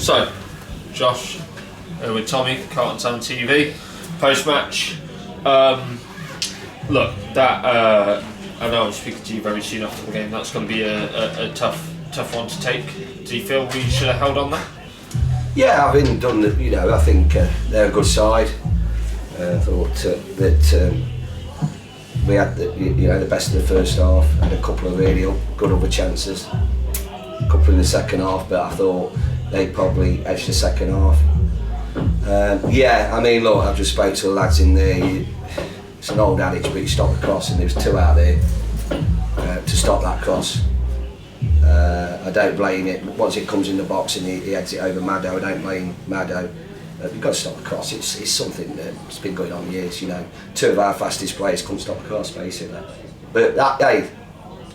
So, Josh, with Tommy, Carlton Town TV, post-match. Look, that I know I'm speaking to you very soon after the game. That's going to be a tough one to take. Do you feel we should have held on that? Yeah, having done the, I think they're a good side. I thought that we had the best of the first half. Had a couple of really good other chances. A couple in the second half, but I thought they probably edged the second half. Yeah, I mean, look, I've just spoke to the lads in there. It's an old adage, but you stop the cross, and there was two out there to stop that cross. I don't blame it. Once it comes in the box and he heads it over Maddo, I don't blame Maddo. You've got to stop the cross. It's something that's been going on years. Two of our fastest players couldn't stop the cross, basically. But hey,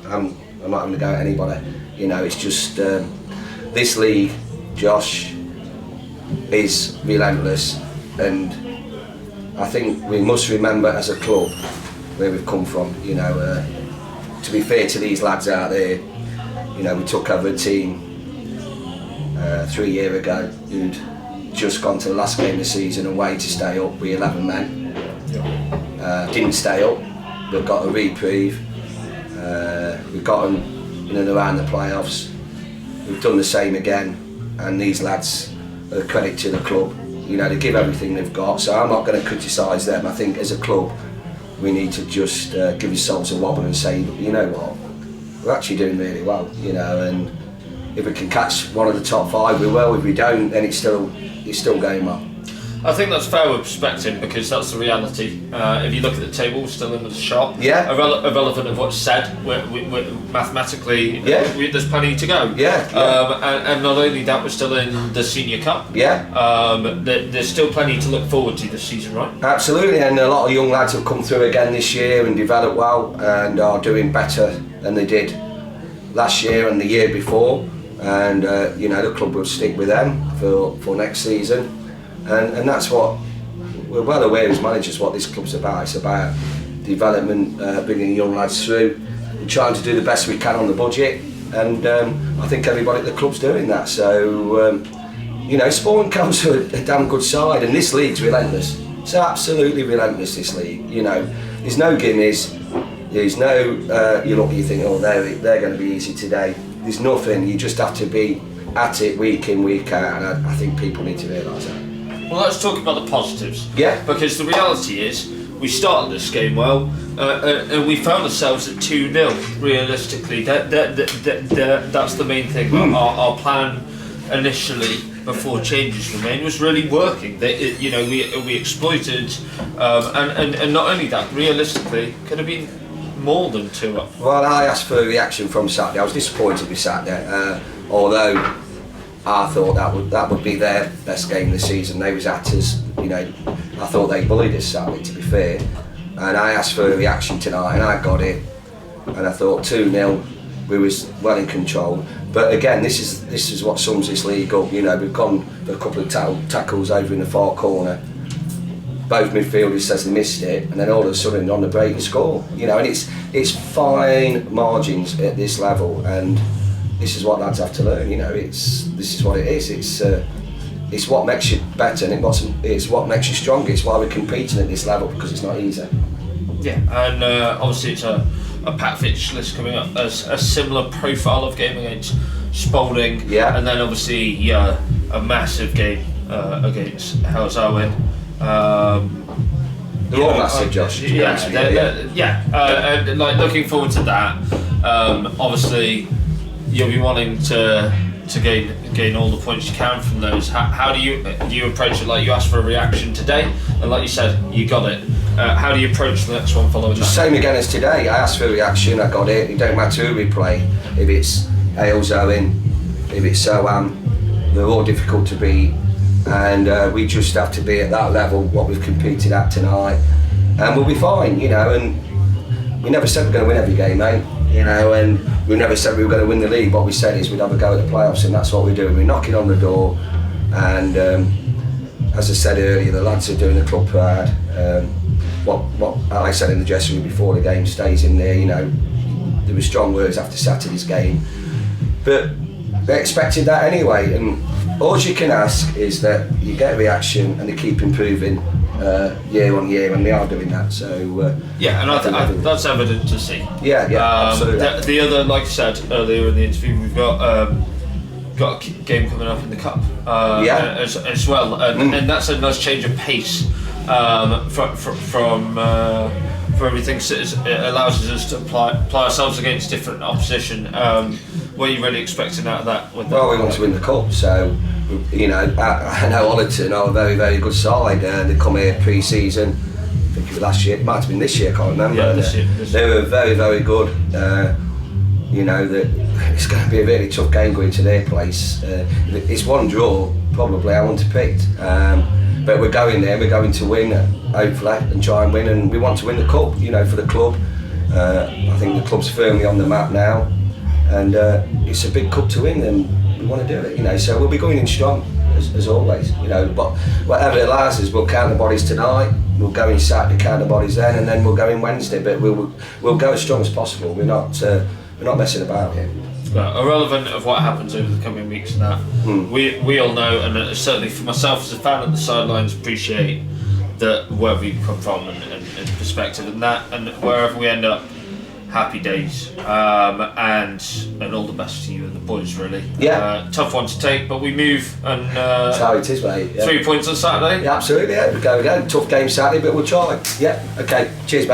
I'm not going to go at anybody. It's just this league, Josh, is relentless, and I think we must remember as a club where we've come from. To be fair to these lads out there, we took over a team 3 years ago who'd just gone to the last game of the season away to stay up with 11 men. Didn't stay up, but got a reprieve. We've got them in and around the playoffs. We've done the same again, and these lads are a credit to the club. They give everything they've got, so I'm not going to criticise them. I think as a club we need to just give ourselves a wobble and say, you know what, we're actually doing really well, and if we can catch one of the top 5 we will. If we don't, then it's still going well. I think that's fair with perspective, because that's the reality. If you look at the table, we're still in with a shot. Yeah. Irrelevant of what's said, we're mathematically, there's plenty to go. Yeah. And not only that, we're still in the Senior Cup. Yeah. There's still plenty to look forward to this season, right? Absolutely, and a lot of young lads have come through again this year and developed well and are doing better than they did last year and the year before. And the club will stick with them for next season. And that's what we're well aware as managers what this club's about. It's about development, bringing young lads through, and trying to do the best we can on the budget. And I think everybody at the club's doing that. So Sporting Khalsa are a damn good side, and this league's relentless. It's absolutely relentless, this league. There's no gimmies. There's no you look, you think, oh, they're going to be easy today. There's nothing. You just have to be at it week in, week out, and I think people need to realise that. Well, let's talk about the positives. Yeah. Because the reality is, we started this game well, and we found ourselves at 2-0. Realistically, that's the main thing. Our plan initially, before changes were made, was really working. We exploited, and not only that, realistically, could have been more than 2-up. Well, I asked for a reaction from Saturday. I was disappointed with Saturday, although I thought that would be their best game of the season. They was at us, I thought they bullied us Saturday, to be fair. And I asked for a reaction tonight, and I got it. And I thought 2-0, we was well in control. But again, this is what sums this league up. We've gone for a couple of tackles over in the far corner. Both midfielders says they missed it, and then all of a sudden on the break and score. And it's fine margins at this level, and this is what lads have to learn. This is what it is. It's what makes you better, and it's what makes you stronger. It's why we're competing at this level, because it's not easy. Yeah, and obviously it's a packed fixture list coming up. A similar profile of game against Sporting. Yeah. And then obviously a massive game against Khalsa. They're all massive, Josh. And looking forward to that. Obviously, you'll be wanting to gain all the points you can from those. How do you approach it? Like, you asked for a reaction today, and like you said, you got it. How do you approach the next one following that? Same again as today. I asked for a reaction, I got it. It don't matter who we play. If it's Hales Owen, if it's Soham, they're all difficult to beat, and we just have to be at that level what we've competed at tonight, and we'll be fine. And we never said we're going to win every game, mate. And we never said we were going to win the league. What we said is we'd have a go at the playoffs, and that's what we're doing. We're knocking on the door, and as I said earlier, the lads are doing the club proud. What I said in the dressing room before the game stays in there. There were strong words after Saturday's game, but they expected that anyway, and all you can ask is that you get a reaction and they keep improving year on year, and they are doing that. So yeah, and I think that's evident to see. Yeah, absolutely. The other, like I said earlier in the interview, we've got a game coming up in the cup as well, and that's a nice change of pace from everything. So it allows us to apply ourselves against different opposition. What are you really expecting out of that? Well, we want to win the cup, so you know, I know Ollerton are a very, very good side. They come here pre-season. I think it was last year. It might have been this year. I can't remember. Yeah, this year. They were very, very good. You know that it's going to be a really tough game going to their place. It's one draw, probably I want to pick. But we're going there. We're going to win, hopefully, and try and win. And we want to win the cup. You know, for the club. I think the club's firmly on the map now, and it's a big cup to win, and we want to do it. You know, so we'll be going in strong as always. You know, but whatever it allows us, we'll count the bodies tonight. We'll go in Saturday, count the bodies then, and then we'll go in Wednesday. But we'll go as strong as possible. We're not messing about here. But irrelevant of what happens over the coming weeks and that, we all know, and certainly for myself as a fan at the sidelines, appreciate that wherever you come from and perspective and that, and wherever we end up, happy days, and all the best to you and the boys, really. Yeah. Tough one to take, but we move, and that's how it is, mate. Yeah. 3 points on Saturday. Yeah, absolutely. Yeah, we go again. Tough game Saturday, but we'll try. Yeah. Okay. Cheers, mate.